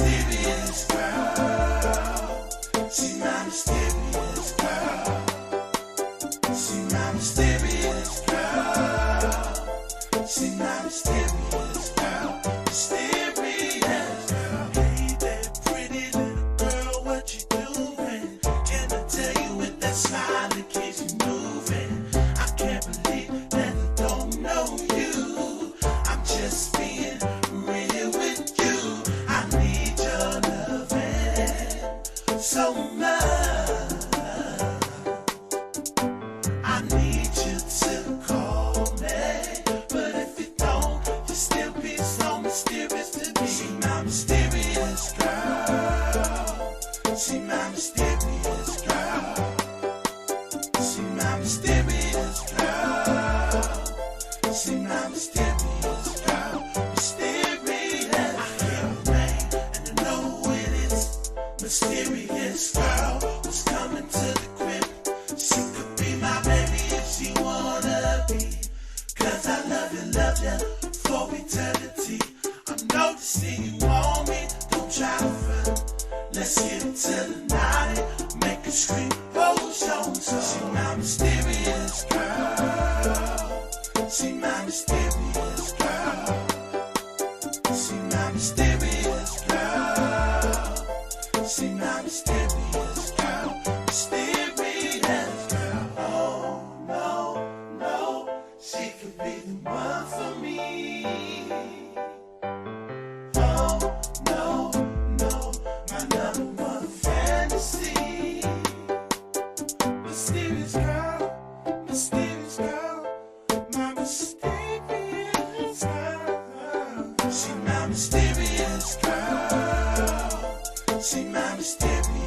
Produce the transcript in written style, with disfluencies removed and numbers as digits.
mysterious girl. She my mysterious girl. She my mysterious girl. She my mysterious girl. Mysterious girl. Hey there, pretty little girl, what you doing? Can I tell you with that smile that keeps you moving? I can't believe that I don't know you. I'm just being real with you. I need your loving so much. I need you to call me, but if you don't, you still be so mysterious to me. She my mysterious girl. She my mysterious girl. She my mysterious girl. She my mysterious girl. Mysterious. I hear a rain and I know it is. Mysterious girl who's coming to the crib. She could be my baby if she wanna be. Cause I love you for eternity. I'm noticing you want me, don't try to front. Let's get into the night, make it scream, oh, show 'em so. She my mysterious girl. She my mysterious girl. She my mysterious girl. She my mysterious girl. Mysterious girl. Oh, no, no, she could be the one for me. Oh, no, no, my number one fantasy. Mysterious girl, mysterious girl, my mysterious girl. She my mysterious girl. She my mysterious